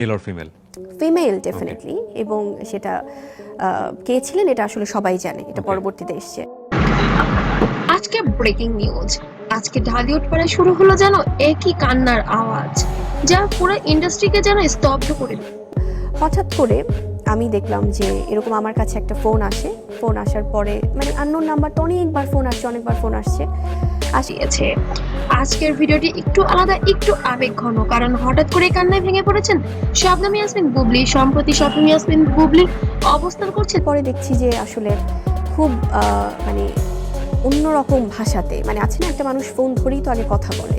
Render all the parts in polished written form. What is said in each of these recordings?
Mail or female? Female definitely, এবং সেটা কে ছিলেন এটা আসলে সবাই জানে, এটা পরবর্তীতে এসছে। আজকে ব্রেকিং নিউজ, আজকে ঢালিউড পাড়ায় শুরু হলো যেন একই কান্নার আওয়াজ, যা পুরো ইন্ডাস্ট্রিকে যেন স্তব্ধ করে দিল। হঠাৎ করে আমি দেখলাম যে এরকম আমার কাছে একটা ফোন আসে, ফোন আসার পরে মানে আননোন নাম্বারটা অনেকবার ফোন আসছে আসিয়েছে। আজকের ভিডিওটি একটু আলাদা, একটু আবেগঘন, কারণ হঠাৎ করে কান্নায় ভেঙে পড়েছেন শবনম ইয়াসমিন বুবলি। সম্প্রতি শবনম ইয়াসমিন বুবলি অবস্থান করছেন, পরে দেখছি যে আসলে খুব মানে অন্যরকম ভাষাতে, মানে আছে না একটা মানুষ ফোন ধরেই তো আগে কথা বলে,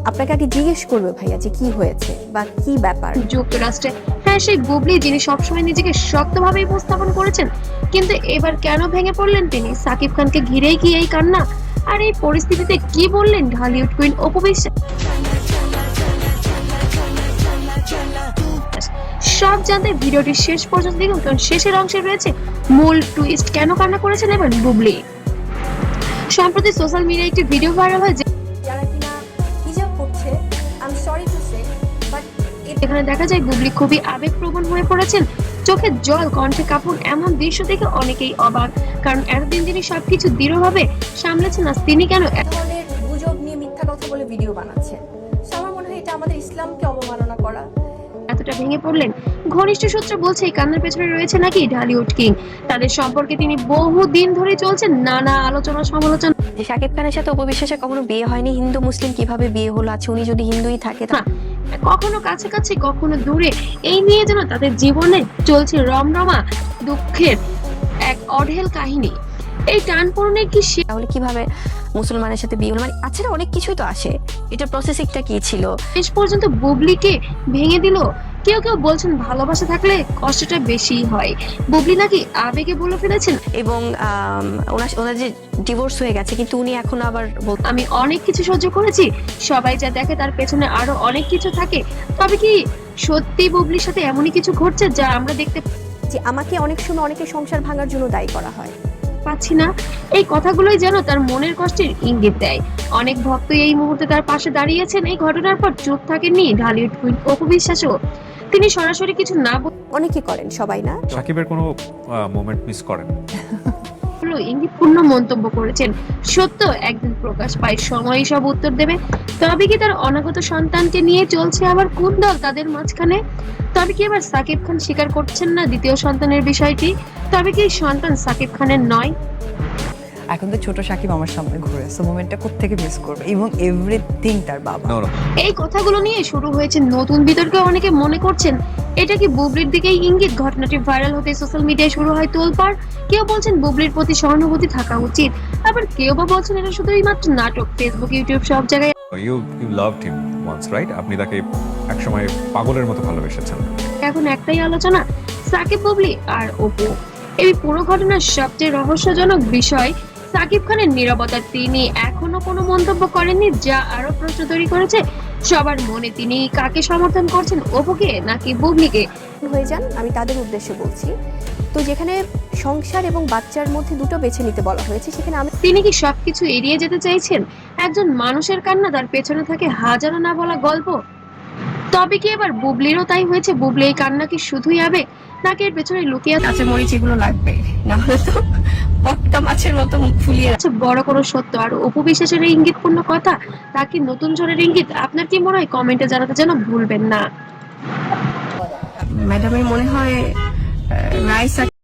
আপনাকে আগে জিজ্ঞেস করবে ভাইয়া যে কি হয়েছে বা কি ব্যাপার। যুক্তরাষ্ট্রে। হ্যাঁ, সেই বুবলি যিনি সবসময় নিজেকে শক্তভাবে উপস্থাপন করেছেন, কিন্তু এবার কেন ভেঙে পড়লেন তিনি? সাকিব খানকে ঘিরেই কি এই কান্না? আর এই পরিস্থিতিতে কি বললেন ঢালিউড কুইন অপু বিশ্বাস? সব জানতে ভিডিওটি শেষ পর্যন্ত দেখুন, কারণ শেষের অংশে রয়েছে মূল টুইস্ট। কেন কান্না করেছেন এবার বুবলি? সম্প্রতি সোশ্যাল মিডিয়ায় একটি ভিডিও ভাইরাল হয় যারা কিনা হিজাব করছে, I am sorry to say, but এখানে দেখা যায় বুবলি খুবই আবেগপ্রবণ হয়ে পড়েছেন, চোখে জল, কণ্ঠে কাঁপুন। এমন দৃশ্য দেখে অনেকেই অবাক, কারণ এতদিন তিনি সবকিছু দৃঢ়ভাবে সামলেছেন, না তিনি কেন ধরনের গুজব নিয়ে মিথ্যা কথা বলে ভিডিও বানাচ্ছে? আমার মনে হয় এটা আমাদের ইসলামকে অবমাননা করা। এতটা ভেঙে পড়লেন? ঘনিষ্ঠ সূত্র বলছে এই কান্নার পেছনে রয়েছে নাকি ঢালিউড কিং। তাদের সম্পর্কে তিনি বহুদিন ধরে চলছেন নানা আলোচনা সমালোচনা। যে শাকিব খানের সাথে অপু বিশ্বাসের কখনো বিয়ে হয়নি, হিন্দু মুসলিম কিভাবে বিয়ে হলো? আছে উনি যদি হিন্দুই থাকে তা কখনো কাছাকাছি, কখনো দূরে, এই নিয়ে যেন তাদের জীবনে চলছে রমরমা দুঃখের এক অঢেল কাহিনী। এই টানপূরণের কি তাহলে কিভাবে মুসলমানের সাথে বিয়ে হলো? মানে আছে না অনেক কিছুই তো আসে, এটা প্রসেসিংটা কি ছিল? শেষ পর্যন্ত বুবলিকে ভেঙে দিল। কেউ কেউ বলছেন ভালোবাসা থাকলে কষ্টটা বেশি হয়, বুবলি নাকি আবেগে বলে ফেলেছেন। এবং ওনার যে ডিভোর্স হয়ে গেছে, কিন্তু উনি এখন আবার আমি অনেক কিছু সহ্য করেছি, সবাই যা দেখে তার পেছনে আরো অনেক কিছু থাকে। তবে কি সত্যি বুবলির সাথে এমনই কিছু ঘটছে যা আমরা দেখতে যে আমাকে অনেক সময় অনেকে সংসার ভাঙার জন্য দায়ী করা হয়? পাচ্ছি না? এই কথাগুলোই যেন তার মনের কষ্টের ইঙ্গিত দেয়। অনেক ভক্ত এই মুহূর্তে তার পাশে দাঁড়িয়েছেন। এই ঘটনার পর চুপ থাকেননি ঢালিউড কুইন অপু বিশ্বাসও। তিনি সরাসরি কিছু না অনেকে করেন, সবাই না। সাকিবের কোনো মোমেন্ট মিস করেন? ইঙ্গিতপূর্ণ মন্তব্য করেছেন, সত্য একদিন প্রকাশ পায়, সময়ই সব উত্তর দেবে। তবে কি তার অনাগত সন্তানকে নিয়ে চলছে আবার কোন দল তাদের মাঝখানে? তবে কি এবার সাকিব খান স্বীকার করছেন না দ্বিতীয় সন্তানের বিষয়টি? তবে কি সন্তান সাকিব খানের নয়? এখন তো ছোট সাকিব আমার সামনে ঘুরে, সো মোমেন্টটা কোত্থেকে মিস করবে, এবং এভরিথিং তার বাবা। এই কথাগুলো নিয়ে শুরু হয়েছে নতুন বিতর্ক। অনেকে মনে করছেন এটা কি বুবলির দিকেই ইঙ্গিত? ঘটনাটি ভাইরাল হতে সোশ্যাল মিডিয়ায় শুরু হয় তোলপাড়। কেউ বলছেন বুবলির প্রতি সহানুভূতি থাকা উচিত, আবার কেউ বা বলছেন এটা শুধুই মাত্র নাটক। ফেসবুক, ইউটিউব সব জায়গায় you loved him once, right? আপনি তাকে একসময় পাগলের মতো ভালোবেসেছেন। এখন একটাই আলোচনা, সাকিব, বুবলি আর অপু। এই পুরো ঘটনার সবচেয়ে রহস্যজনক বিষয় সাকিব খানের নীরবতা। তিনি এখনো কোনো মন্তব্য করেননি, যা আরো প্রশ্ন তৈরি করেছে সবার মনে। তিনি কাকে সমর্থন করছেন, অপুকে নাকি বুবলিকে? হয়ে যান, আমি তাদের উদ্দেশ্যে বলছি। তো যেখানে সংসার এবং বাচ্চার মধ্যে দুটো বেছে নিতে বলা হয়েছে, সেখানে আমি তিনি কি সবকিছু এড়িয়ে যেতে চাইছেন? একজন মানুষের কান্না, তার পেছনে থাকে হাজারো না বলা গল্প। তবে কি এবার বুবলিরও তাই হয়েছে? বুবলি এই কান্না কি শুধুই আবেগ, নাকি এর পেছনে লুকিয়ে আছে মরিচ? এগুলো লাগবে না হলে তো পটকা মাছের মতো মুখ ফুলিয়ে আছে বড় কোনো সত্য। আর অপু বিশ্বাসের এই ইঙ্গিতপূর্ণ কথা, তা কি নতুন ঝড়ের ইঙ্গিত? আপনার কি মনে হয়? কমেন্টে জানাতে যেন ভুলবেন না। ম্যাডামের মনে হয় রাইস